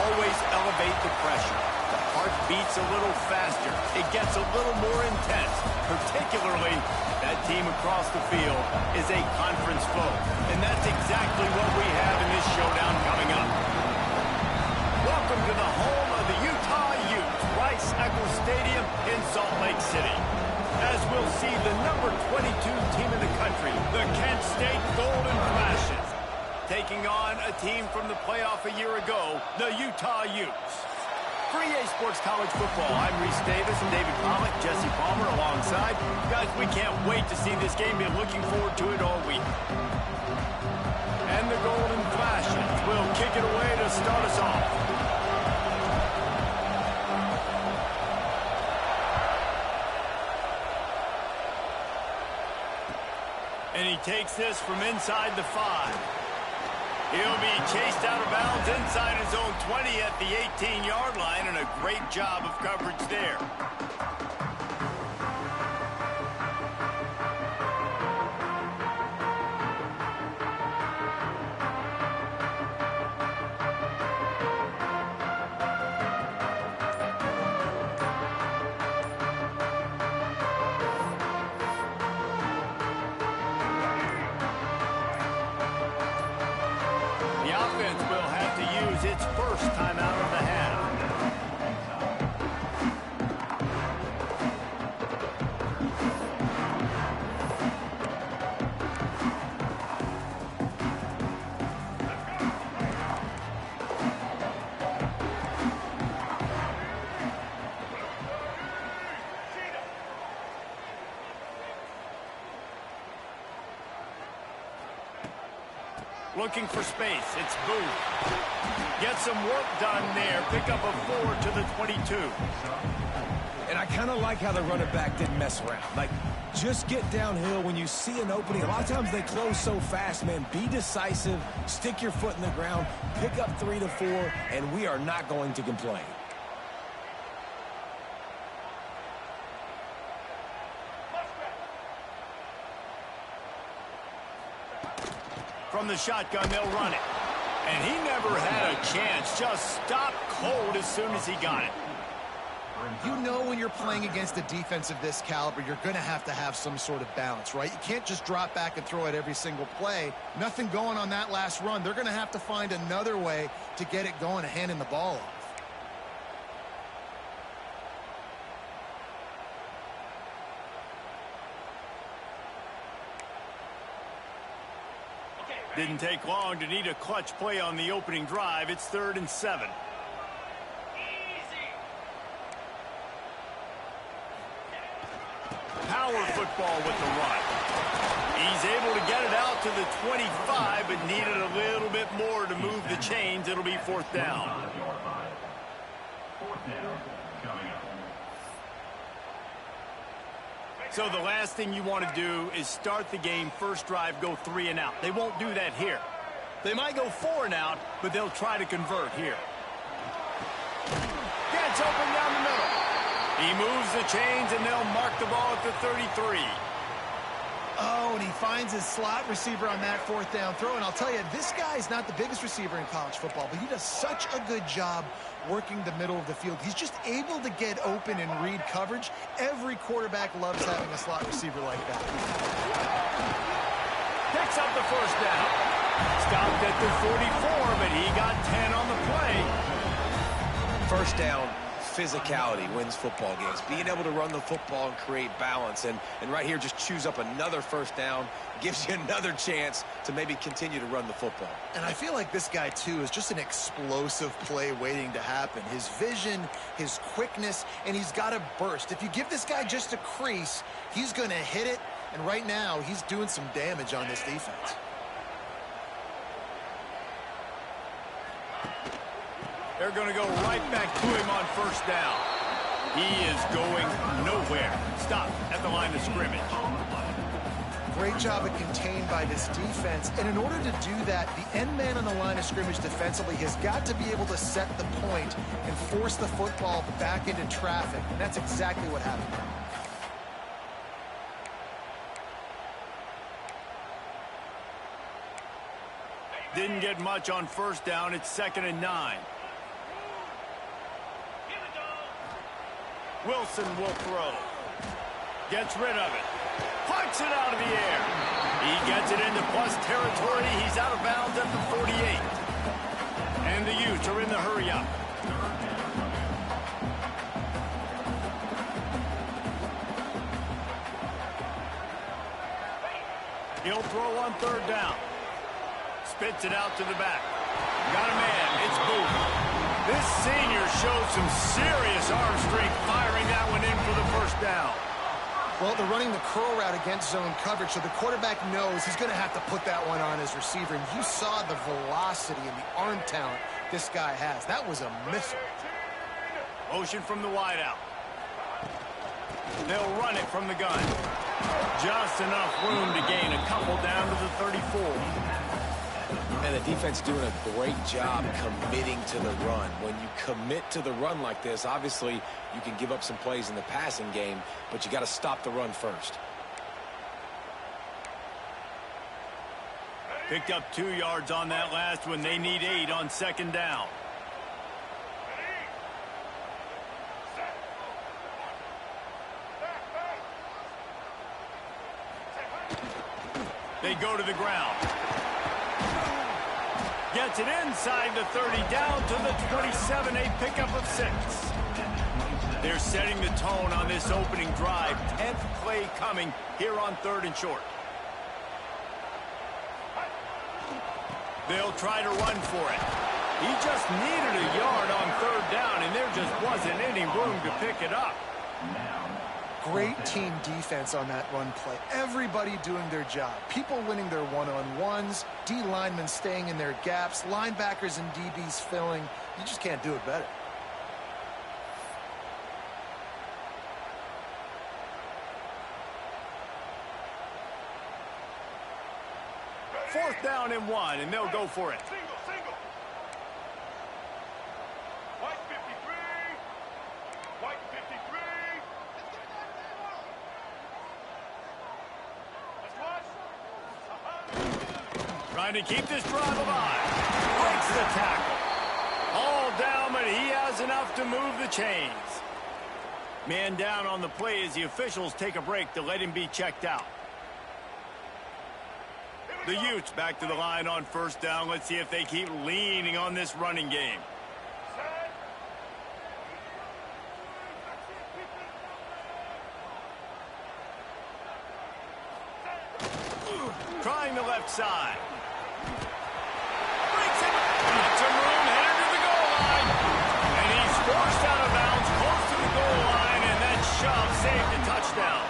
always elevate the pressure. The heart beats a little faster. It gets a little more intense. Particularly, that team across the field is a conference foe. And that's exactly what we have in this showdown coming up. Welcome to the home of the Utah Utes, Rice-Eccles Stadium in Salt Lake City. As we'll see the number 22 team in the country, the Kent State Golden Flashes, taking on a team from the playoff a year ago, the Utah Utes. For EA Sports College Football, I'm Reese Davis and David Pollock, Jesse Palmer alongside. Guys, we can't wait to see this game. Been looking forward to it all week. And the Golden Flashes will kick it away to start us off. And he takes this from inside the 5. He'll be chased out of bounds inside his own 20 at the 18-yard line, and a great job of coverage there. Its first time out of the half. Looking for space. It's Booth. Get some work done there. Pick up a 4 to the 22. And I kind of like how the running back didn't mess around. Like, just get downhill when you see an opening. A lot of times they close so fast, man. Be decisive. Stick your foot in the ground. Pick up 3 to 4, and we are not going to complain. From the shotgun, they'll run it. And he never had a chance. Just stopped cold as soon as he got it. You know when you're playing against a defense of this caliber, you're going to have some sort of balance, right? You can't just drop back and throw it every single play. Nothing going on that last run. They're going to have to find another way to get it going and handing the ball off. Didn't take long to need a clutch play on the opening drive. It's 3rd and 7. Power football with the run. He's able to get it out to the 25, but needed a little bit more to move the chains. It'll be 4th down. So the last thing you want to do is start the game, first drive, go 3 and out. They won't do that here. They might go 4 and out, but they'll try to convert here. Gets open down the middle. He moves the chains, and they'll mark the ball at the 33. Oh, and he finds his slot receiver on that 4th down throw. And I'll tell you, this guy's not the biggest receiver in college football, but he does such a good job working the middle of the field. He's just able to get open and read coverage. Every quarterback loves having a slot receiver like that. Picks up the 1st down. Stopped at the 44, but he got 10 on the play. 1st down. Physicality wins football games. Being able to run the football and create balance. And right here, just choose up another 1st down. Gives you another chance to maybe continue to run the football. And I feel like this guy, too, is just an explosive play waiting to happen. His vision, his quickness, and he's got a burst. If you give this guy just a crease, he's going to hit it. And right now, he's doing some damage on this defense. They're going to go right back to him on 1st down. He is going nowhere. Stop at the line of scrimmage. Great job of contained by this defense. And in order to do that, the end man on the line of scrimmage defensively has got to be able to set the point and force the football back into traffic. And that's exactly what happened. Didn't get much on 1st down. It's 2nd and 9. Wilson will throw. Gets rid of it. Punts it out of the air. He gets it into plus territory. He's out of bounds at the 48. And the Utes are in the hurry-up. He'll throw on third down. Spits it out to the back. Got a man. It's Booth. This senior showed some serious arm strength firing that one in for the first down. Well, they're running the curl route against zone coverage, so the quarterback knows he's going to have to put that one on his receiver. And you saw the velocity and the arm talent this guy has. That was a missile. Motion from the wideout. They'll run it from the gun. Just enough room to gain a couple down to the 34. And the defense doing a great job committing to the run. When you commit to the run like this, obviously you can give up some plays in the passing game, but you got to stop the run first. Picked up 2 yards on that last one. They need 8 on second down. They go to the ground. Gets it inside the 30, down to the 27, a pickup of 6. They're setting the tone on this opening drive. 10th play coming here on 3rd and short. They'll try to run for it. He just needed a yard on 3rd down, and there just wasn't any room to pick it up. Great team defense on that run play. Everybody doing their job. People winning their one-on-ones, D linemen staying in their gaps, linebackers and DBs filling. You just can't do it better. Fourth down and 1, and they'll go for it. Single. White 53. White 53. Trying to keep this drive alive. Breaks the tackle. All down, but he has enough to move the chains. Man down on the play as the officials take a break to let him be checked out. The Utes back to the line on first down. Let's see if they keep leaning on this running game. Trying the left side. Breaks it. Got some room, headed to the goal line. And he's forced out of bounds close to the goal line, and that shove saved a touchdown.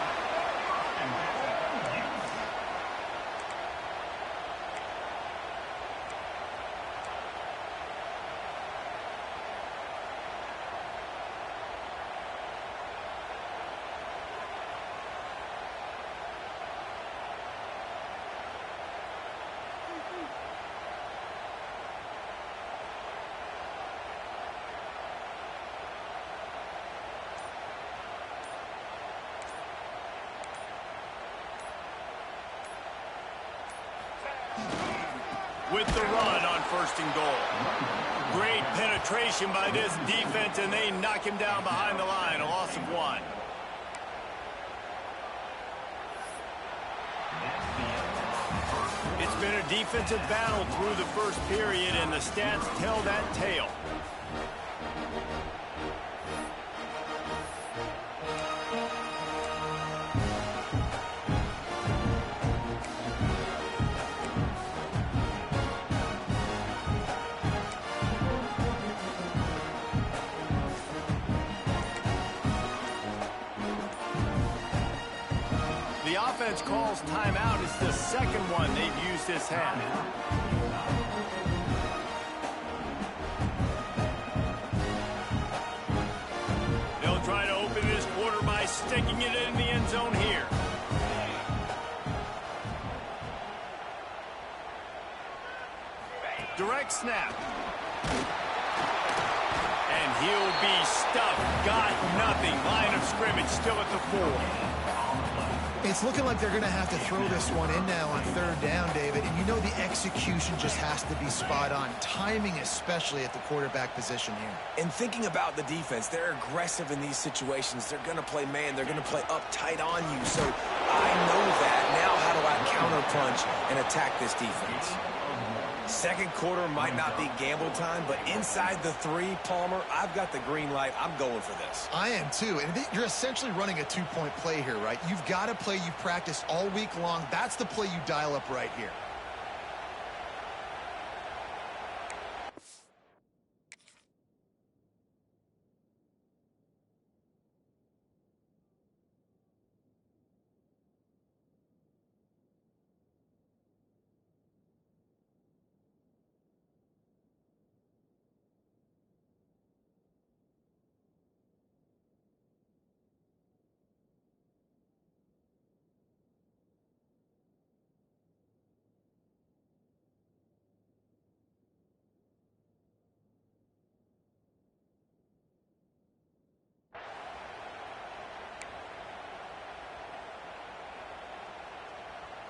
With the run on first and goal. Great penetration by this defense, and they knock him down behind the line, a loss of 1. It's been a defensive battle through the first period, and the stats tell that tale. The offense calls timeout. It's the second one they've used this half. They'll try to open this quarter by sticking it in the end zone here. Direct snap. And he'll be stuffed. Got nothing. Line of scrimmage still at the 4. It's looking like they're going to have to throw this one in now on third down, David. And you know the execution just has to be spot on. Timing especially at the quarterback position here. And thinking about the defense, they're aggressive in these situations. They're going to play man. They're going to play up tight on you. So I know that. Now how do I counterpunch and attack this defense? Second quarter might not be gamble time, but inside the 3, Palmer, I've got the green light. I'm going for this. I am too. And you're essentially running a 2-point play here, right? You've got a play you practice all week long. That's the play you dial up right here.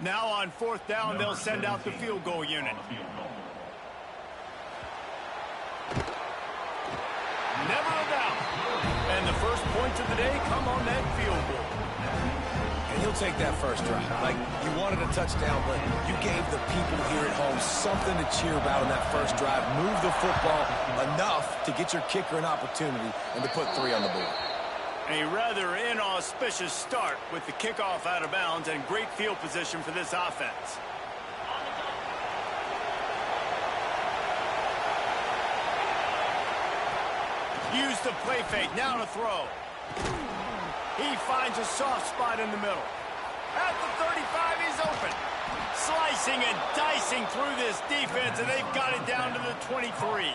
Now on fourth down, they'll send out the field goal unit. Never a doubt. And the first points of the day come on that field goal. And he'll take that first drive. Like, you wanted a touchdown, but you gave the people here at home something to cheer about on that first drive. Move the football enough to get your kicker an opportunity and to put 3 on the board. A rather inauspicious start with the kickoff out of bounds and great field position for this offense. Use the play fake, now to throw. He finds a soft spot in the middle. At the 35, he's open. Slicing and dicing through this defense, and they've got it down to the 23.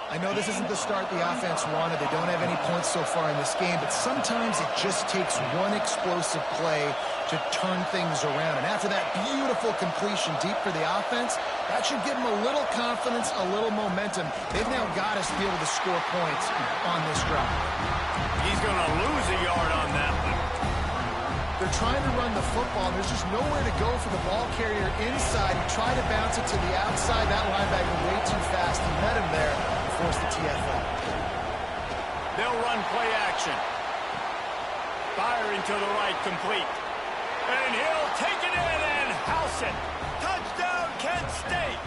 I know this isn't the start the offense wanted. They don't have any points so far in this game, but sometimes it just takes one explosive play to turn things around. And after that beautiful completion deep for the offense, that should give them a little confidence, a little momentum. They've now got us to be able to score points on this drive. He's going to lose a yard on that one. They're trying to run the football. There's just nowhere to go for the ball carrier inside. He tried to bounce it to the outside. That linebacker way too fast. He met him there. Force the TFL. They'll run play action. Firing to the right, complete. And he'll take it in and house it. Touchdown, Kent State.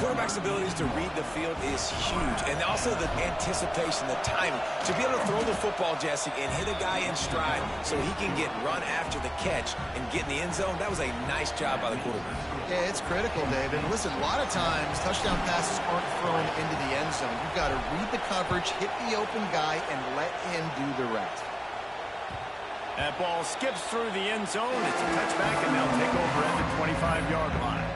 Quarterback's abilities to read the field is huge, and also the anticipation, the timing. To be able to throw the football, Jesse, and hit a guy in stride so he can get run after the catch and get in the end zone, that was a nice job by the quarterback. Yeah, it's critical, Dave. And listen, a lot of times touchdown passes aren't thrown into the end zone. You've got to read the coverage, hit the open guy, and let him do the rest. That ball skips through the end zone. It's a touchback, and they'll take over at the 25-yard line.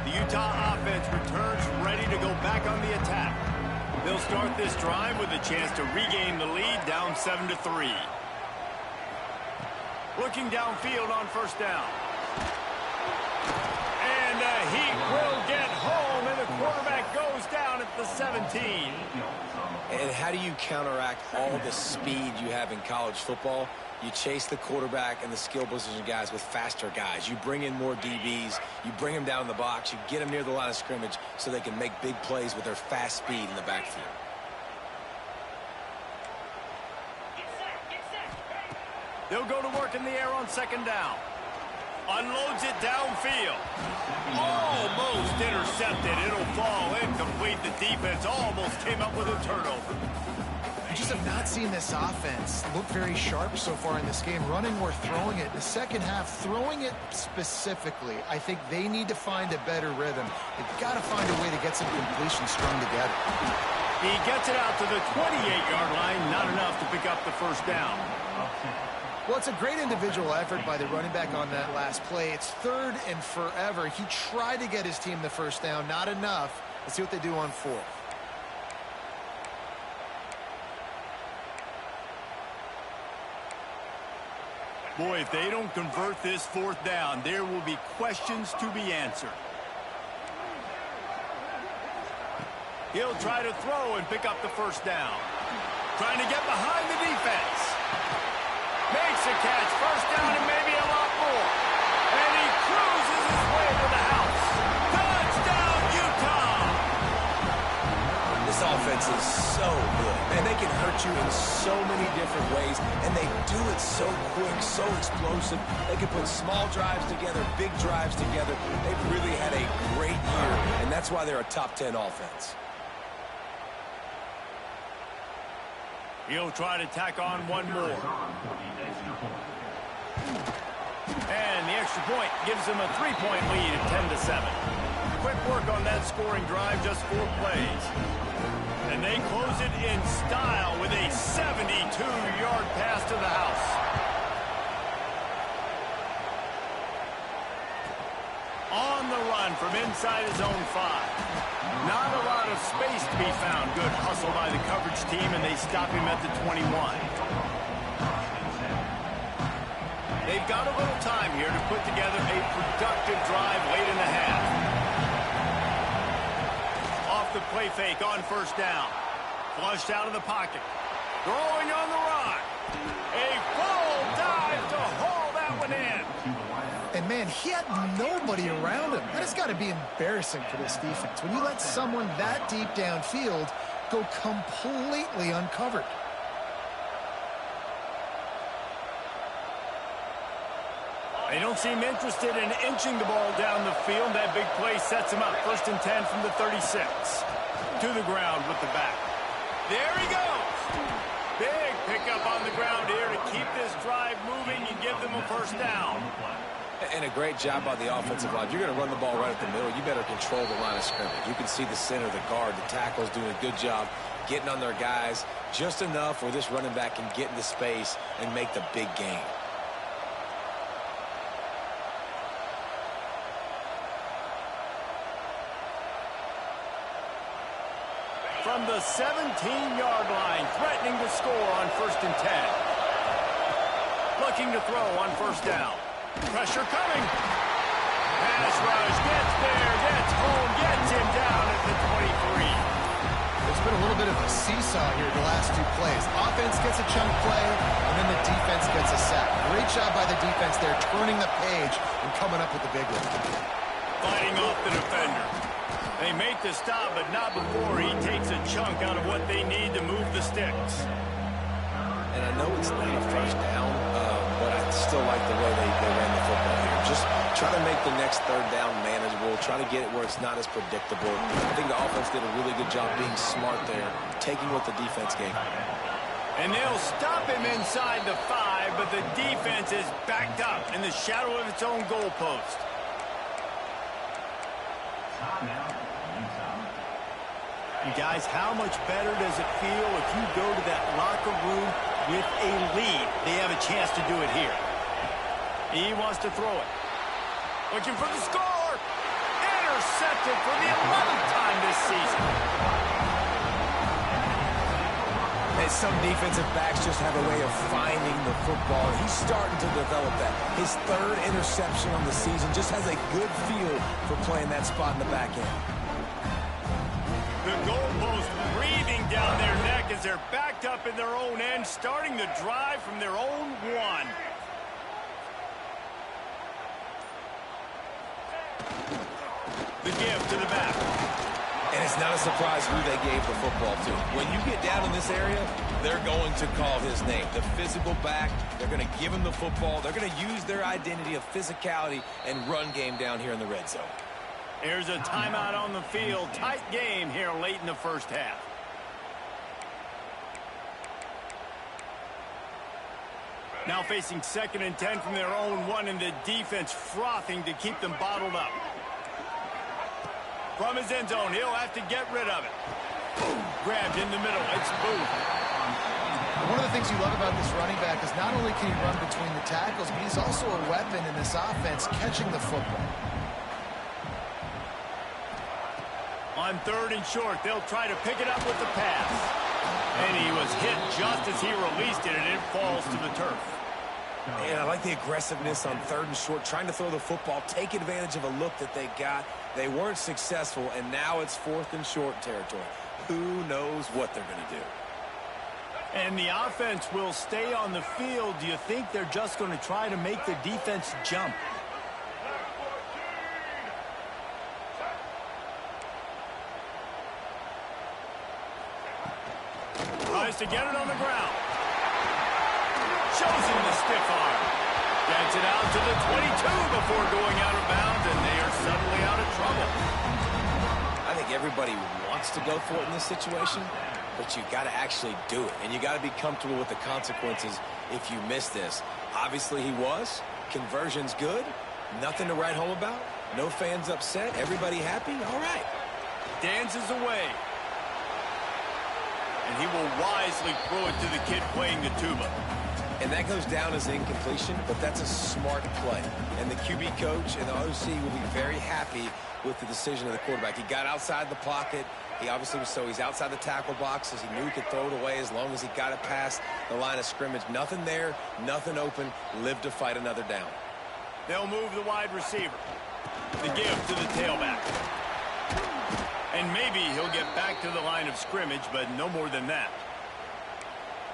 The Utah offense returns ready to go back on the attack. They'll start this drive with a chance to regain the lead, down 7-3. Looking downfield on first down. And he will get home, and the quarterback goes down at the 17. And how do you counteract all the speed you have in college football? You chase the quarterback and the skill position guys with faster guys. You bring in more DBs. You bring them down in the box. You get them near the line of scrimmage so they can make big plays with their fast speed in the backfield. They'll go to work in the air on second down. Unloads it downfield. Almost intercepted. It'll fall incomplete. The defense almost came up with a turnover. I just have not seen this offense look very sharp so far in this game, running or throwing it. In the second half, throwing it specifically, I think they need to find a better rhythm. They've got to find a way to get some completions strung together. He gets it out to the 28-yard line, not enough to pick up the first down. Well, it's a great individual effort by the running back on that last play. It's third and forever. He tried to get his team the first down, not enough. Let's see what they do on fourth. Boy, if they don't convert this fourth down, there will be questions to be answered. He'll try to throw and pick up the first down. Trying to get behind the defense. Makes a catch. First down and maybe a lot more. And he cruises his way to the house. Touchdown, Utah! This offense is so good. Man, they can hurt you in so many different ways, and they do it so quick, so explosive. They can put small drives together, big drives together. They've really had a great year, and that's why they're a top 10 offense. He'll try to tack on one more. And the extra point gives him a 3-point lead at 10-7. Quick work on that scoring drive, just 4 plays. And they close it in style with a 72-yard pass to the house. On the run from inside his own 5. Not a lot of space to be found. Good hustle by the coverage team, and they stop him at the 21. They've got a little time here to put together a productive drive late in the half. Off the play fake on first down. Flushed out of the pocket. Throwing on the run. A full dive to haul that one in. And, man, he had nobody around him. That has got to be embarrassing for this defense. When you let someone that deep downfield go completely uncovered. They don't seem interested in inching the ball down the field. That big play sets him up. 1st and 10 from the 36. To the ground with the back. There he goes. Big pickup on the ground here to keep this drive moving and give them a first down. And a great job by the offensive line. If you're going to run the ball right at the middle, you better control the line of scrimmage. You can see the center, the guard, the tackles doing a good job getting on their guys just enough where this running back can get into space and make the big gain. From the 17-yard line, threatening to score on 1st and 10. Looking to throw on first down. Pressure coming. Pass rush, gets there, gets home, gets him down at the 23. There's been a little bit of a seesaw here the last 2 plays. Offense gets a chunk play, and then the defense gets a sack. Great job by the defense there, turning the page and coming up with the big one. Fighting off the defender. They make the stop, but not before he takes a chunk out of what they need to move the sticks. And I know it's not a first down, but I still like the way they ran the football here. Just try to make the next 3rd down manageable. Try to get it where it's not as predictable. I think the offense did a really good job being smart there, taking what the defense gave them. And they'll stop him inside the 5, but the defense is backed up in the shadow of its own goalpost. Guys, how much better does it feel if you go to that locker room with a lead? They have a chance to do it here. He wants to throw it. Looking for the score. Intercepted for the 11th time this season. And some defensive backs just have a way of finding the football. He's starting to develop that. His 3rd interception on the season, just has a good feel for playing that spot in the back end. The goalpost breathing down their neck as they're backed up in their own end, starting the drive from their own 1. The give to the back. And it's not a surprise who they gave the football to. When you get down in this area, they're going to call his name. The physical back, they're going to give him the football. They're going to use their identity of physicality and run game down here in the red zone. Here's a timeout on the field. Tight game here late in the first half. Now facing 2nd and 10 from their own 1, and the defense frothing to keep them bottled up. From his end zone, he'll have to get rid of it. Boom, grabbed in the middle. It's Booth. One of the things you love about this running back is not only can he run between the tackles, but he's also a weapon in this offense catching the football. On 3rd and short, they'll try to pick it up with the pass. And he was hit just as he released it, and it falls to the turf. And I like the aggressiveness on 3rd and short, trying to throw the football, take advantage of a look that they got. They weren't successful, and now it's 4th and short territory. who knows what they're going to do. And the offense will stay on the field. Do you think they're just going to try to make the defense jump? Tries to get it on the ground. Shows him the stiff arm. Gets it out to the 22 before going out of bounds, and they are suddenly out of trouble. I think everybody wants to go for it in this situation, but you got to actually do it, and you got to be comfortable with the consequences if you miss this. Obviously, he was. Conversion's good. Nothing to write home about. No fans upset. Everybody happy. All right. Dances away. And he will wisely throw it to the kid playing the tuba. And that goes down as incompletion, but that's a smart play. And the QB coach and the OC will be very happy with the decision of the quarterback. He got outside the pocket. He obviously was he's outside the tackle boxes. He knew he could throw it away as long as he got it past the line of scrimmage. Nothing there, nothing open. Live to fight another down. They'll move the wide receiver. The give to the tailback. And maybe he'll get back to the line of scrimmage, but no more than that.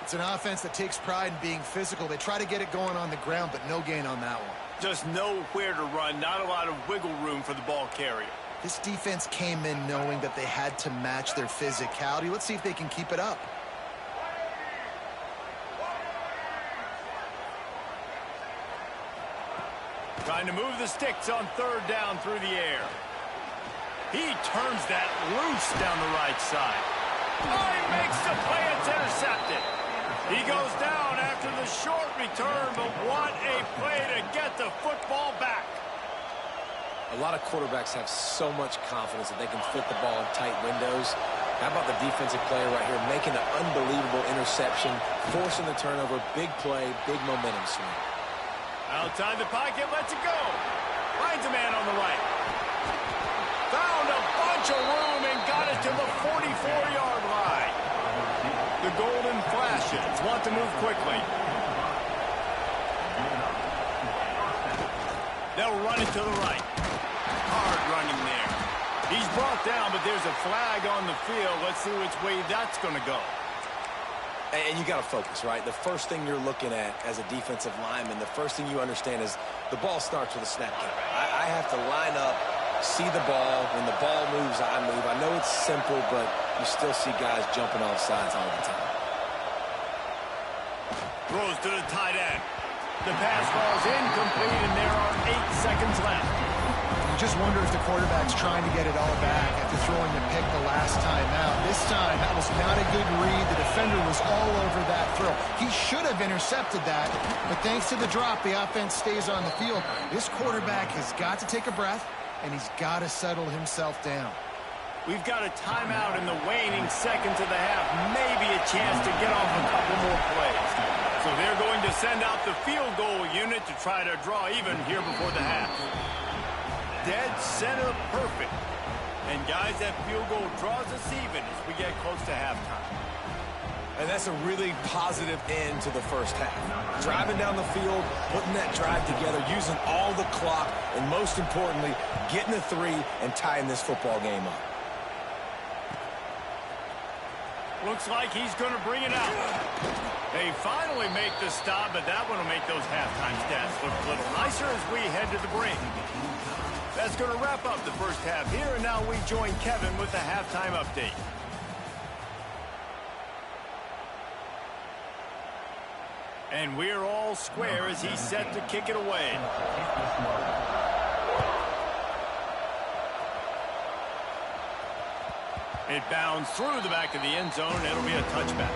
It's an offense that takes pride in being physical. They try to get it going on the ground, but no gain on that one. Just nowhere to run, not a lot of wiggle room for the ball carrier. This defense came in knowing that they had to match their physicality. Let's see if they can keep it up. Trying to move the sticks on third down through the air. He turns that loose down the right side. Oh, he makes the play. It's intercepted. He goes down after the short return, but what a play to get the football back. A lot of quarterbacks have so much confidence that they can fit the ball in tight windows. How about the defensive player right here making an unbelievable interception, forcing the turnover, big play, big momentum swing. Outside the pocket, lets it go. Finds a man on the right. Found a bunch of room and got it to the 44-yard line. The golden flashes want to move quickly. They'll run it to the right. Hard running there. He's brought down, but there's a flag on the field. Let's see which way that's going to go. And you got to focus, right? The first thing you're looking at as a defensive lineman, the first thing you understand is the ball starts with a snap count. I have to line up, see the ball. When the ball moves, I move. I know it's simple, but you still see guys jumping off sides all the time. Throws to the tight end. The pass falls incomplete, and there are 8 seconds left. You just wonder if the quarterback's trying to get it all back after throwing the pick the last time out. This time, that was not a good read. The defender was all over that throw. He should have intercepted that, but thanks to the drop, the offense stays on the field. This quarterback has got to take a breath, and he's got to settle himself down. We've got a timeout in the waning seconds of the half. Maybe a chance to get off a couple more plays. So they're going to send out the field goal unit to try to draw even here before the half. Dead center perfect. And guys, that field goal draws us even as we get close to halftime. And that's a really positive end to the first half. Driving down the field, putting that drive together, using all the clock, and most importantly, getting the 3 and tying this football game up. Looks like he's going to bring it out. They finally make the stop, but that one will make those halftime stats look a little nicer as we head to the break. That's going to wrap up the first half here, and now we join Kevin with the halftime update. And we're all square as he's set to kick it away. It bounds through the back of the end zone, and it'll be a touchback.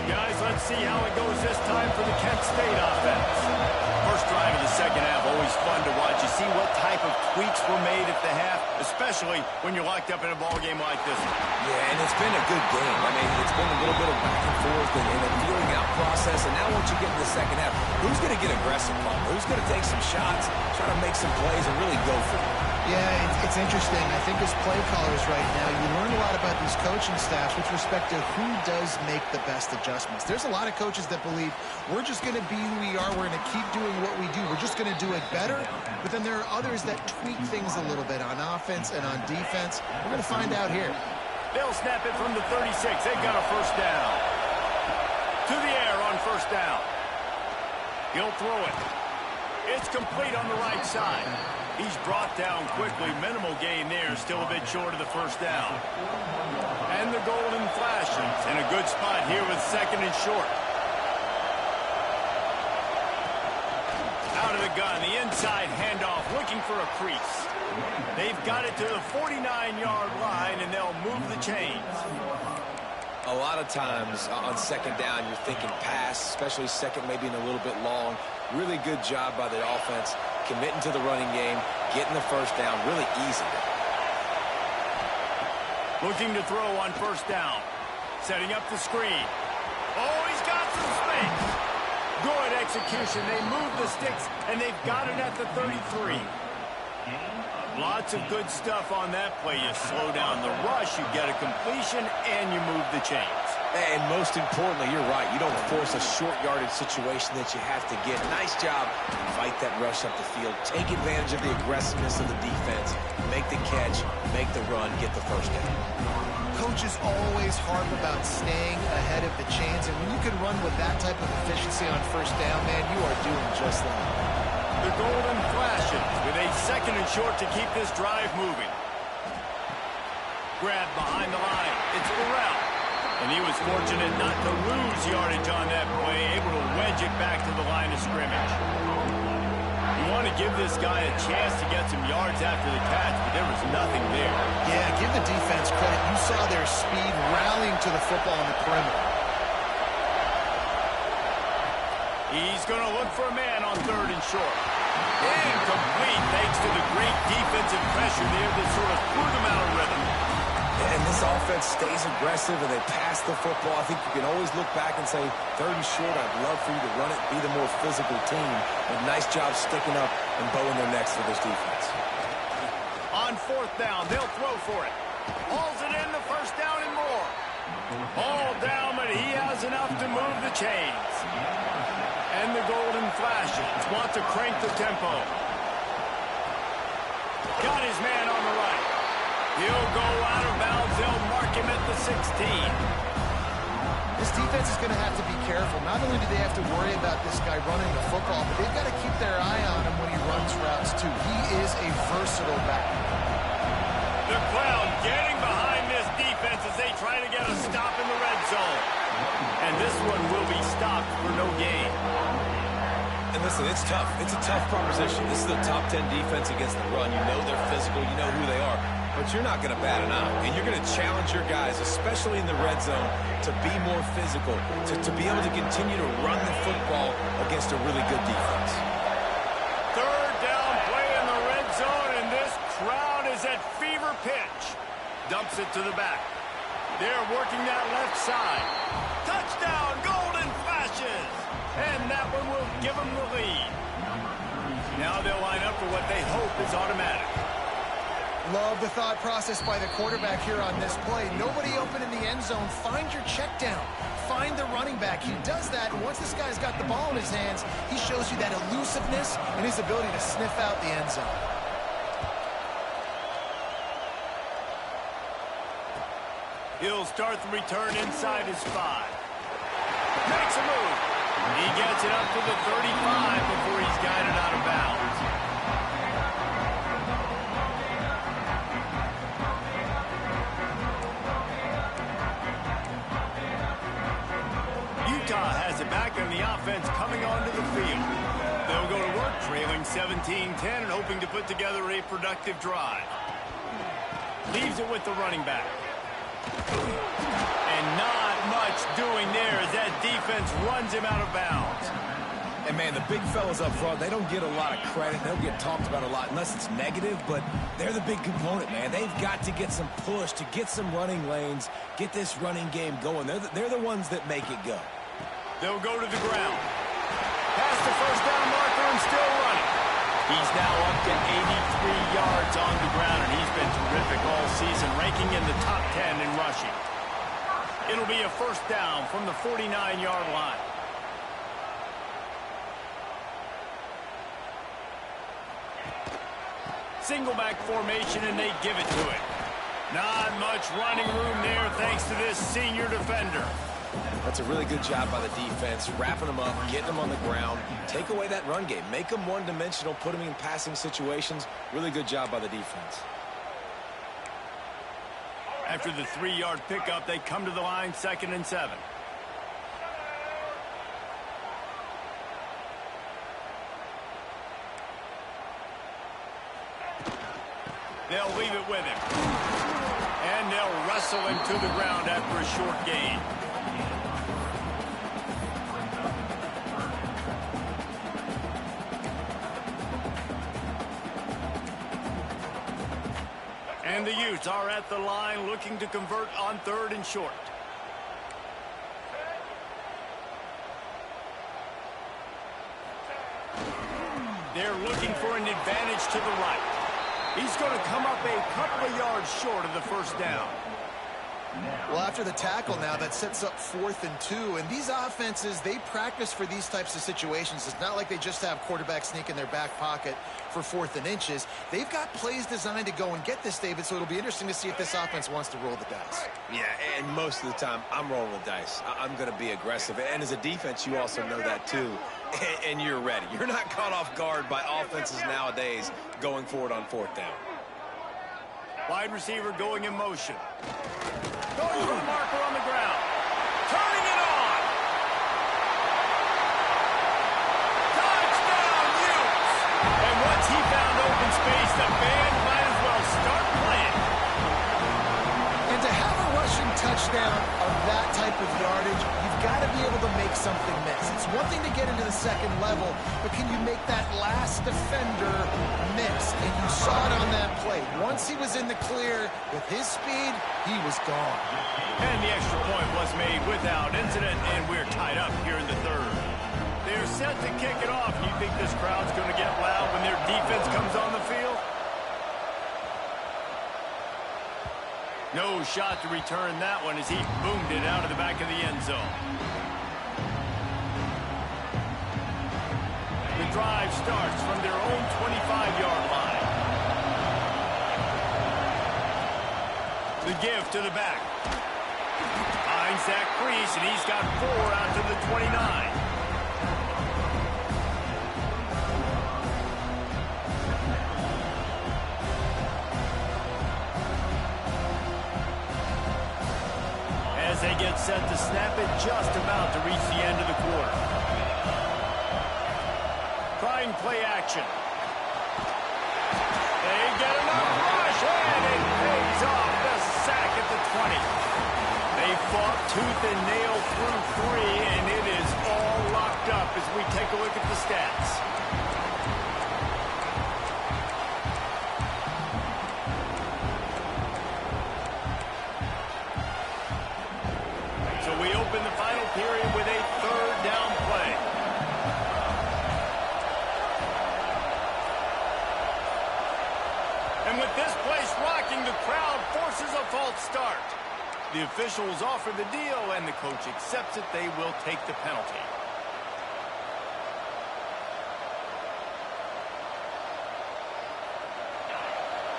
Guys, let's see how it goes this time for the Kent State offense. First drive of the second half, always fun to watch. You see what type of tweaks were made at the half, especially when you're locked up in a ball game like this one. Yeah, and it's been a good game. I mean, it's been a little bit of back and forth and a feeling out process. And now once you get to the second half, who's going to get aggressive, Paul? Who's going to take some shots, try to make some plays, and really go for it? Yeah, it's interesting. I think as play callers right now, you learn a lot about these coaching staffs with respect to who does make the best adjustments. There's a lot of coaches that believe we're just going to be who we are. We're going to keep doing what we do. We're just going to do it better. But then there are others that tweak things a little bit on offense and on defense. We're going to find out here. They'll snap it from the 36. They've got a first down. To the air on first down. He'll throw it. It's complete on the right side. He's brought down quickly. Minimal gain there. Still a bit short of the first down. And the golden flashes in a good spot here with second and short. Out of the gun. The inside handoff looking for a crease. They've got it to the 49-yard line, and they'll move the chains. A lot of times on second down, you're thinking pass, especially second maybe in a little bit long. Really good job by the offense, committing to the running game, getting the first down, really easy. Looking to throw on first down. Setting up the screen. Oh, he's got some space. Good execution. They move the sticks, and they've got it at the 33. Lots of good stuff on that play. You slow down the rush, you get a completion, and you move the chains. And most importantly, you're right. You don't force a short yardage situation that you have to get. Nice job. Fight that rush up the field. Take advantage of the aggressiveness of the defense. Make the catch, make the run, get the first down. Coaches always harp about staying ahead of the chains, and when you can run with that type of efficiency on first down, man, you are doing just that. The golden flashes with a second and short to keep this drive moving. Grab behind the line. It's Burrell. And he was fortunate not to lose yardage on that play, able to wedge it back to the line of scrimmage. You want to give this guy a chance to get some yards after the catch, but there was nothing there. Yeah, give the defense credit. You saw their speed rallying to the football on the perimeter. He's going to look for a man on third and short. Incomplete thanks to the great defensive pressure there that sort of threw them out of rhythm. And this offense stays aggressive and they pass the football. I think you can always look back and say, third and short, I'd love for you to run it, be the more physical team. But nice job sticking up and bowing their necks for this defense. On fourth down, they'll throw for it. Hauls it in, the first down and more. All down, but he has enough to move the chains. And the golden flashes want to crank the tempo. Got his man on the right. He'll go out of bounds. They'll mark him at the 16. This defense is going to have to be careful. Not only do they have to worry about this guy running the football, but they've got to keep their eye on him when he runs routes, too. He is a versatile back. The crowd getting behind this defense as they try to get a stop in the red zone. And this one will be stopped for no gain. And listen, it's tough. It's a tough proposition. This is the top 10 defense against the run. You know they're physical. You know who they are. But you're not going to bat an eye. And you're going to challenge your guys, especially in the red zone, to be more physical, to be able to continue to run the football against a really good defense. Third down play in the red zone, and this crowd is at fever pitch. Dumps it to the back. They're working that left side. Touchdown, golden flashes. And that one will give them the lead. Now they'll line up for what they hope is automatic. Love the thought process by the quarterback here on this play. Nobody open in the end zone. Find your check down. Find the running back. He does that, and once this guy's got the ball in his hands, he shows you that elusiveness and his ability to sniff out the end zone. He'll start the return inside his 5. Makes a move. He gets it up to the 35 before he's guided out of bounds. Utah has it back on the offense coming onto the field. They'll go to work trailing 17-10 and hoping to put together a productive drive. Leaves it with the running back. And not much doing there as that defense runs him out of bounds. And, man, the big fellas up front, they don't get a lot of credit. They don't get talked about a lot unless it's negative, but they're the big component, man. They've got to get some push, to get some running lanes, get this running game going. They're the ones that make it go. They'll go to the ground. Past the first down marker and still running. He's now up to 83 yards on the ground, and he's been terrific all season, ranking in the top 10 in rushing. It'll be a first down from the 49-yard line. Single back formation, and they give it to it. Not much running room there thanks to this senior defender. That's a really good job by the defense, wrapping them up, getting them on the ground. Take away that run game. Make them one-dimensional, put them in passing situations. Really good job by the defense. After the 3-yard pickup, they come to the line, 2nd and 7. They'll leave it with him. And they'll wrestle him to the ground after a short gain. And the Utes are at the line looking to convert on 3rd and short. They're looking for an advantage to the right. He's going to come up a couple of yards short of the first down. Well, after the tackle now, that sets up 4th and 2. And these offenses, they practice for these types of situations. It's not like they just have quarterback sneak in their back pocket for 4th and inches. They've got plays designed to go and get this, David, so it'll be interesting to see if this offense wants to roll the dice. Yeah, and most of the time, I'm rolling the dice. I'm going to be aggressive. And as a defense, you also know that too. And you're ready. You're not caught off guard by offenses nowadays going forward on 4th down. Wide receiver going in motion. Goes to the marker on the ground. Turning it on. Touchdown, Utes! And once he found open space, the band might as well start playing. And to have a rushing touchdown of that type of yardage, you've got to be able to make something miss. It's one thing to get into the 2nd level, but can you make that last defender miss? And you saw it on that play. Once he was in the clear with his speed, he was gone. And the extra point was made without incident, and we're tied up here in the 3rd. They're set to kick it off. You think this crowd's going to get loud when their defense comes on the field? No shot to return that one as he boomed it out of the back of the end zone. The drive starts from their own 25-yard line. The give to the back. Finds that crease, and he's got 4 out to the 29. As they get set to snap it, just about to reach the end of the quarter. Trying play action. They get enough rush, and it pays off the sack at the 20. They fought tooth and nail through 3, and it is all locked up as we take a look at the stats. So we open the final period with a 3rd down play. And with this place rocking, the crowd forces a false start. The officials offer the deal, and the coach accepts it. They will take the penalty.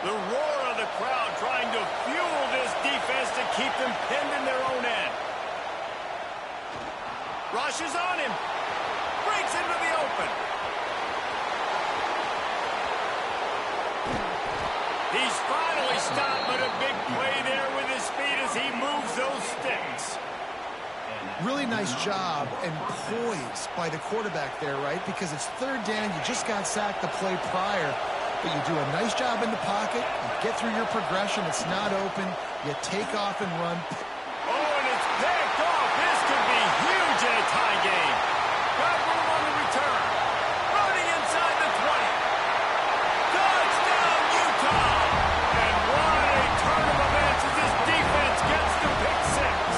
The roar of the crowd trying to fuel this defense to keep them pinned in their own end. Rushes on him. Breaks into the open. He's finally stopped, but a big play there with his speed as he moves those sticks. Really nice job and poise by the quarterback there, right? Because it's 3rd down. You just got sacked the play prior. But you do a nice job in the pocket. You get through your progression. It's not open. You take off and run. Oh, and it's picked off. This could be huge in a tie game. Got room on the return. Running inside the 20. Touchdown, Utah! And what a turn of events as this defense gets the pick 6.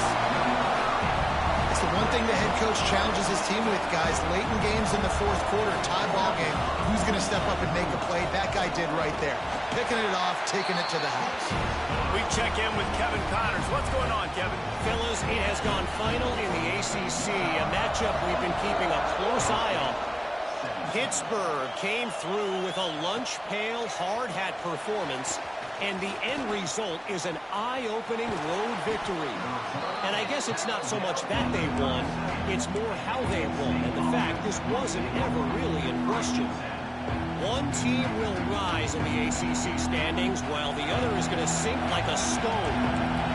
It's the one thing the head coach challenges his team with, guys. Late in games in the fourth quarter, tie ball game. Who's going to step up and make a play? That guy did right there. Picking it off, taking it to the house. We check in with Kevin Connors. What's going on, Kevin? Fellas, it has gone final in the ACC, a matchup we've been keeping a close eye on. Pittsburgh came through with a lunch pail hard hat performance, and the end result is an eye-opening road victory. And I guess it's not so much that they won, it's more how they won, and the fact this wasn't ever really in question. One team will rise in the ACC standings, while the other is going to sink like a stone.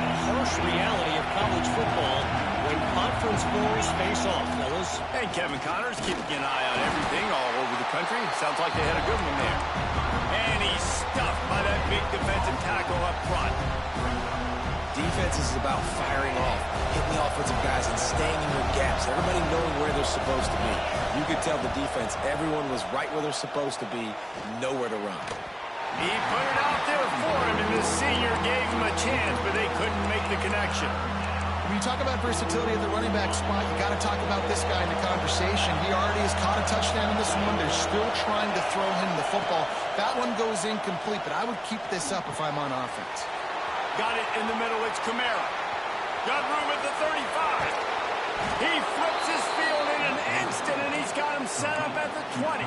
A harsh reality of college football when conference foes face off, fellas. Hey, Kevin Connors, keeping an eye on everything all over the country. Sounds like they had a good one there. And he's stuffed by that big defensive tackle up front. Defense is about firing off, hitting the offensive guys, and staying in your gaps. Everybody knowing where they're supposed to be. You could tell the defense, everyone was right where they're supposed to be, nowhere to run. He put it out there for him, and the senior gave him a chance, but they couldn't make the connection. When you talk about versatility at the running back spot, you got to talk about this guy in the conversation. He already has caught a touchdown in this one. They're still trying to throw him the football. That one goes incomplete, but I would keep this up if I'm on offense. Got it in the middle. It's Kamara. Got room at the 35. He flips his field in an instant, and he's got him set up at the 20.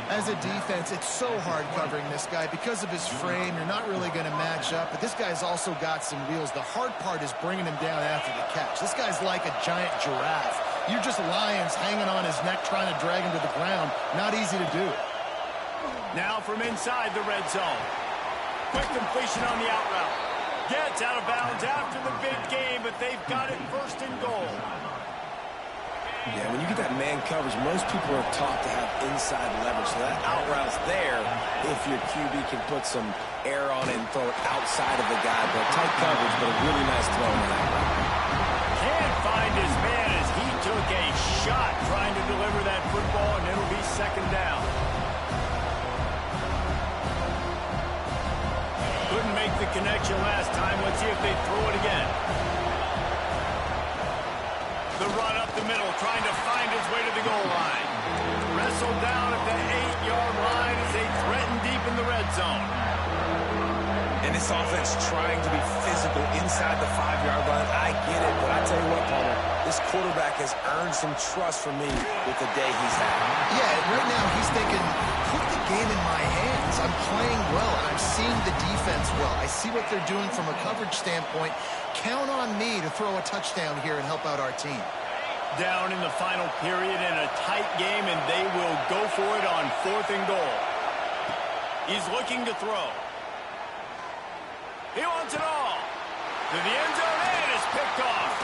As a defense, it's so hard covering this guy. Because of his frame, you're not really going to match up, but this guy's also got some wheels. The hard part is bringing him down after the catch. This guy's like a giant giraffe. You're just lions hanging on his neck trying to drag him to the ground. Not easy to do. Now from inside the red zone. Quick completion on the out route. Gets out of bounds after the big game, but they've got it first and goal. Yeah, when you get that man coverage, most people are taught to have inside leverage. So that out route's there if your QB can put some air on it and throw it outside of the guy. But tight coverage, but a really nice throw in that route. Can't find his man as he took a shot trying to deliver that football, and it'll be second down. Couldn't make the connection last time. Let's see if they throw it again. The run up the middle, trying to find his way to the goal line. Wrestled down at the 8-yard line as they threaten deep in the red zone. And this offense trying to be physical inside the 5-yard line. I get it, but I tell you what, Palmer, this quarterback has earned some trust from me with the day he's had. Yeah, right now he's thinking, put the game in my hands. I'm playing well, and I'm seeing the defense well. I see what they're doing from a coverage standpoint. Count on me to throw a touchdown here and help out our team. Down in the final period in a tight game, and they will go for it on 4th and goal. He's looking to throw. He wants it all. To the end zone, and it's picked off.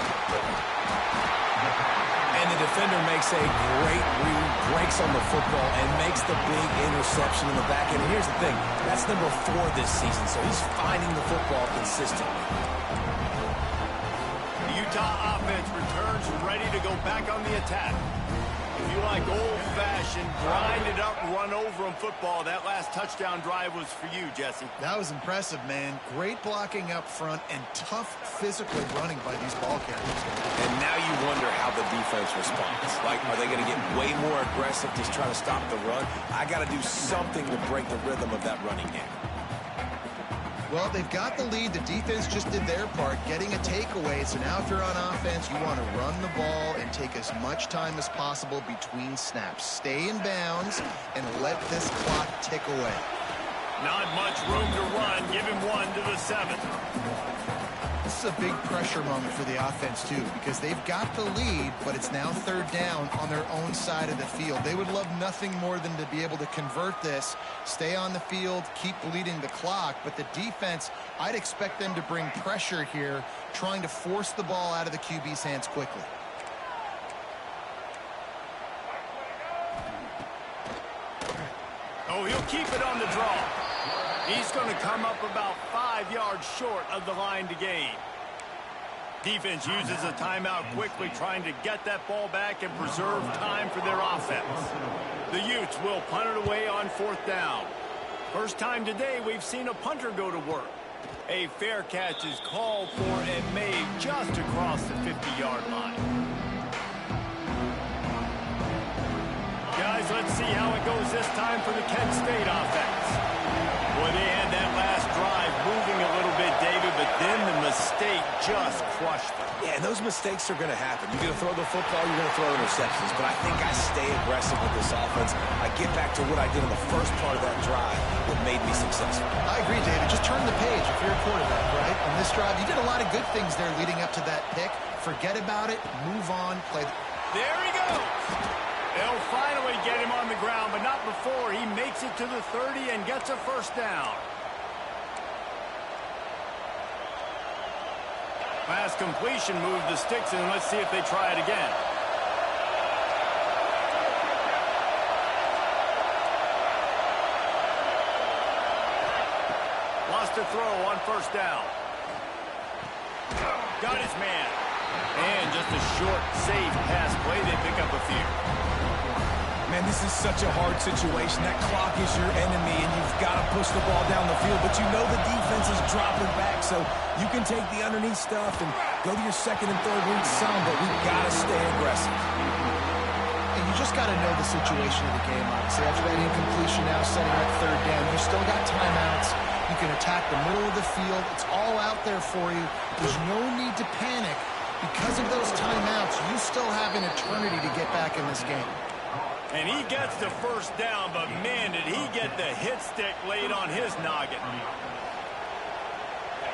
And the defender makes a great read, breaks on the football, and makes the big interception in the back end. And here's the thing, that's number 4 this season, so he's finding the football consistently. The Utah offense returns ready to go back on the attack. If you like old-fashioned, grind-it-up, run-over-'em football, that last touchdown drive was for you, Jesse. That was impressive, man. Great blocking up front and tough physical running by these ball carriers. And now you wonder how the defense responds. Like, are they going to get way more aggressive to try to stop the run? I got to do something to break the rhythm of that running game. Well, they've got the lead. The defense just did their part, getting a takeaway. So now if you're on offense, you want to run the ball and take as much time as possible between snaps. Stay in bounds and let this clock tick away. Not much room to run. Give him 1 to the 7. This is a big pressure moment for the offense, too, because they've got the lead, but it's now 3rd down on their own side of the field. They would love nothing more than to be able to convert this, stay on the field, keep bleeding the clock. But the defense, I'd expect them to bring pressure here, trying to force the ball out of the QB's hands quickly. Oh, he'll keep it on the draw. He's going to come up about 5 yards short of the line to gain. Defense uses a timeout quickly, trying to get that ball back and preserve time for their offense. The Utes will punt it away on 4th down. First time today we've seen a punter go to work. A fair catch is called for and made just across the 50-yard line. see how it goes this time for the Kent State offense. Boy, they had that last drive moving a little bit, David, but then the mistake just crushed them. Yeah, and those mistakes are going to happen. You're going to throw the football, you're going to throw interceptions, but I think I stay aggressive with this offense. I get back to what I did in the first part of that drive that made me successful. I agree, David. Just turn the page if you're a quarterback, right? On this drive, you did a lot of good things there leading up to that pick. Forget about it, move on, play. There he goes. They'll finally get him on the ground, but not before he makes it to the 30 and gets a first down. Last completion moved the sticks, and let's see if they try it again. Lost a throw on first down. Got his man. And just a short, safe pass play. They pick up a few. Man, this is such a hard situation. That clock is your enemy, and you've got to push the ball down the field. But you know the defense is dropping back, so you can take the underneath stuff and go to your second and third read some, but we've got to stay aggressive. And you just got to know the situation of the game, obviously. After that incompletion now setting up third down, you still got timeouts. You can attack the middle of the field. It's all out there for you. There's no need to panic. Because of those timeouts, you still have an eternity to get back in this game. And he gets the first down, but man, did he get the hit stick laid on his noggin.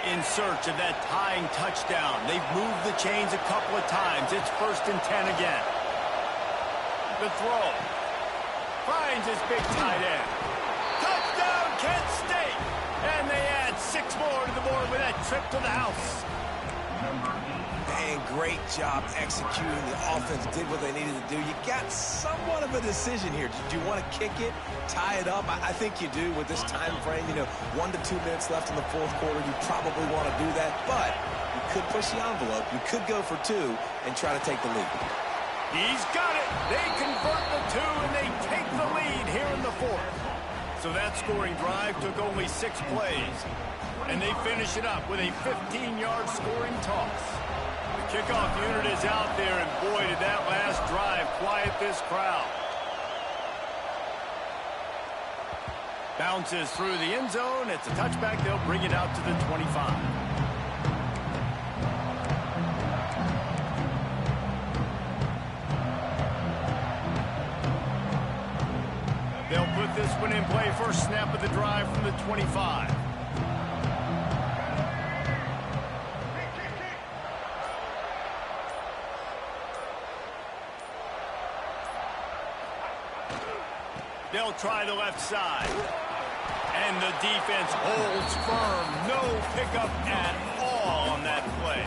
In search of that tying touchdown. They've moved the chains a couple of times. It's 1st and 10 again. The throw. Finds his big tight end. Touchdown, Kent State! And they add 6 more to the board with that trip to the house. Man, great job executing. The offense did what they needed to do. You got somewhat of a decision here. Do you want to kick it, tie it up? I think you do with this time frame. 1 to 2 minutes left in the fourth quarter. You probably want to do that, but you could push the envelope. You could go for 2 and try to take the lead. He's got it. They convert the 2, and they take the lead here in the fourth. So that scoring drive took only 6 plays, and they finish it up with a 15-yard scoring toss. The kickoff unit is out there, and boy, did that last drive quiet this crowd. Bounces through the end zone. It's a touchback. They'll bring it out to the 25. They'll put this one in play. First snap of the drive from the 25. They'll try the left side. And the defense holds firm. No pickup at all on that play.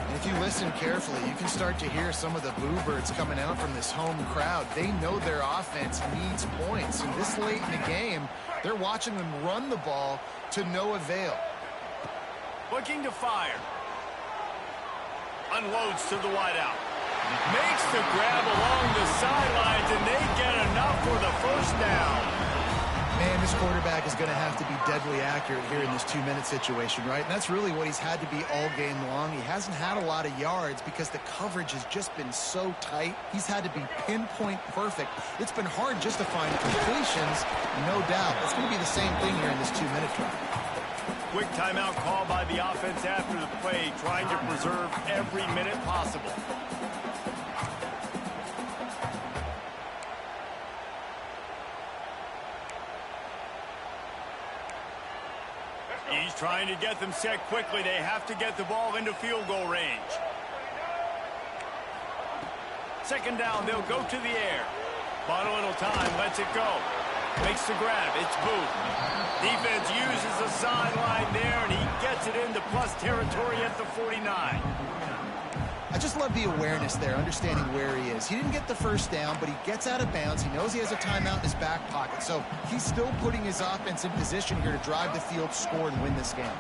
And if you listen carefully, you can start to hear some of the boo birds coming out from this home crowd. They know their offense needs points. And this late in the game, they're watching them run the ball to no avail. Looking to fire. Unloads to the wideout. Makes the grab along the sidelines, and they get enough for the first down. Man, this quarterback is going to have to be deadly accurate here in this 2-minute situation, right? And that's really what he's had to be all game long. He hasn't had a lot of yards because the coverage has just been so tight. He's had to be pinpoint perfect. It's been hard just to find completions, no doubt. It's going to be the same thing here in this 2-minute drive. Quick timeout call by the offense after the play, trying to preserve every minute possible. He's trying to get them set quickly. They have to get the ball into field goal range. Second down, they'll go to the air. Bought a little time, lets it go. Makes the grab, it's Booth. Defense uses the sideline there, and he gets it into plus territory at the 49. I just love the awareness there, understanding where he is. He didn't get the first down, but he gets out of bounds. He knows he has a timeout in his back pocket, so he's still putting his offense in position here to drive the field, score, and win this game.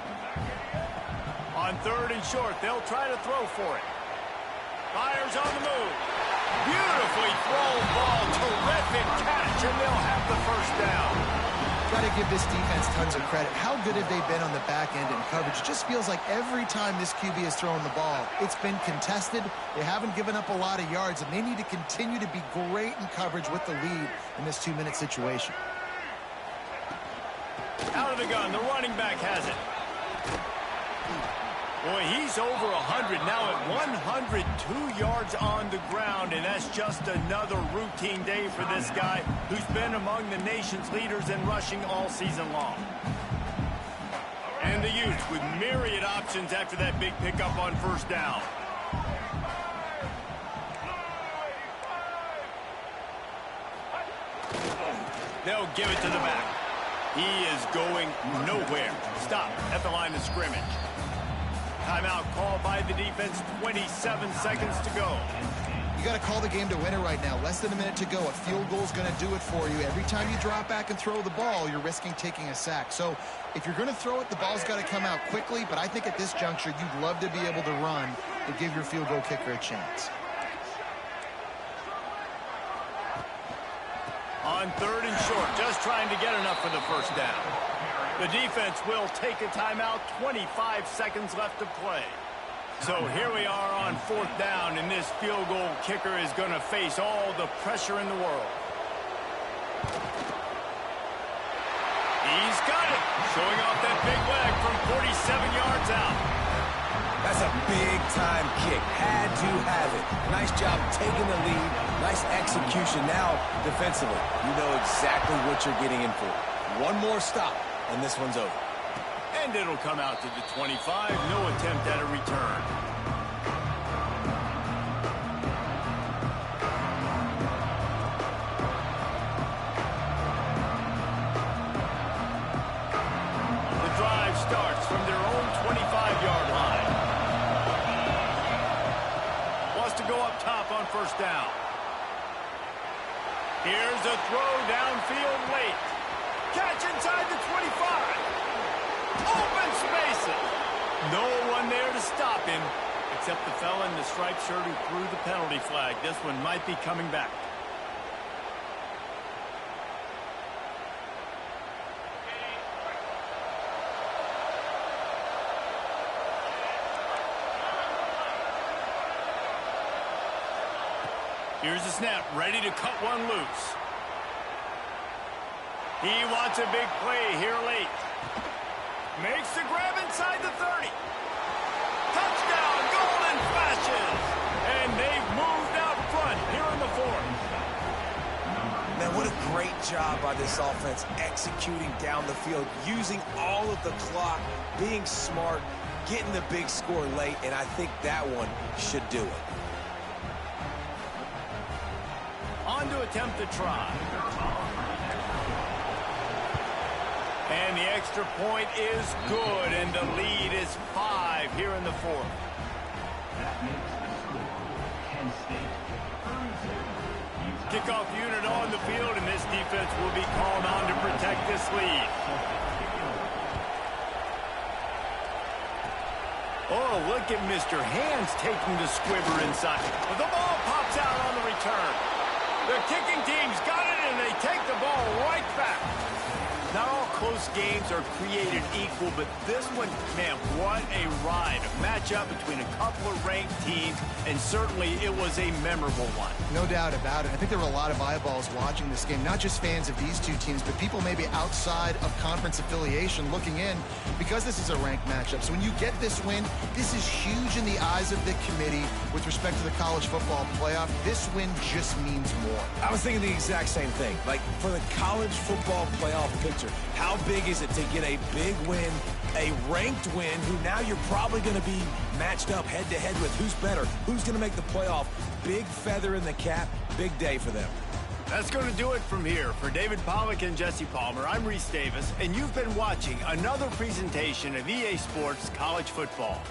On 3rd and short, they'll try to throw for it. Fires on the move. Beautifully thrown ball, terrific catch, and they'll have the first down. Got to give this defense tons of credit. How good have they been on the back end in coverage? It just feels like every time this QB is throwing the ball, it's been contested. They haven't given up a lot of yards, and they need to continue to be great in coverage with the lead in this 2-minute situation. Out of the gun, the running back has it. Boy, he's over 100 now at 102 yards on the ground, and that's just another routine day for this guy who's been among the nation's leaders in rushing all season long. And the Utes with myriad options after that big pickup on first down. They'll give it to the back. He is going nowhere. Stop at the line of scrimmage. Timeout called by the defense, 27 seconds to go. You got to call the game to win it right now. Less than a minute to go. A field goal is going to do it for you. Every time you drop back and throw the ball, you're risking taking a sack. So if you're going to throw it, the ball's got to come out quickly. But I think at this juncture, you'd love to be able to run and give your field goal kicker a chance. On 3rd and short, just trying to get enough for the first down. The defense will take a timeout, 25 seconds left to play. So here we are on 4th down, and this field goal kicker is going to face all the pressure in the world. He's got it, showing off that big leg from 47 yards out. That's a big-time kick. Had to have it. Nice job taking the lead. Nice execution. Now, defensively, you know exactly what you're getting in for. One more stop, and this one's over. And it'll come out to the 25. No attempt at a return. The drive starts from their own 25-yard line. Wants to go up top on first down. Here's a throw downfield late. Catch inside the 25. Open spaces. No one there to stop him, except the fella in the striped shirt who threw the penalty flag. This one might be coming back. Here's the snap, ready to cut one loose. He wants a big play here late. Makes the grab inside the 30. Touchdown, Golden Flashes. And they've moved out front here in the 4th. Man, what a great job by this offense executing down the field, using all of the clock, being smart, getting the big score late, and I think that one should do it. On to attempt to try. And the extra point is good, and the lead is 5 here in the 4th. Kickoff unit on the field, and this defense will be called on to protect this lead. Oh, look at Mr. Hands taking the squibber inside. But the ball pops out on the return. The kicking team's got it, and they take the ball right back. Not all close games are created equal, but this one, man, what a ride. A matchup between a couple of ranked teams, and certainly it was a memorable one. No doubt about it. I think there were a lot of eyeballs watching this game, not just fans of these two teams, but people maybe outside of conference affiliation looking in because this is a ranked matchup. So when you get this win, this is huge in the eyes of the committee with respect to the college football playoff. This win just means more. I was thinking the exact same thing. Like, for the college football playoff picture, how big is it to get a big win, a ranked win, who now you're probably going to be matched up head-to-head with who's better, who's going to make the playoff. Big feather in the cap, big day for them. That's going to do it from here. For David Pollack and Jesse Palmer, I'm Reese Davis, and you've been watching another presentation of EA Sports College Football.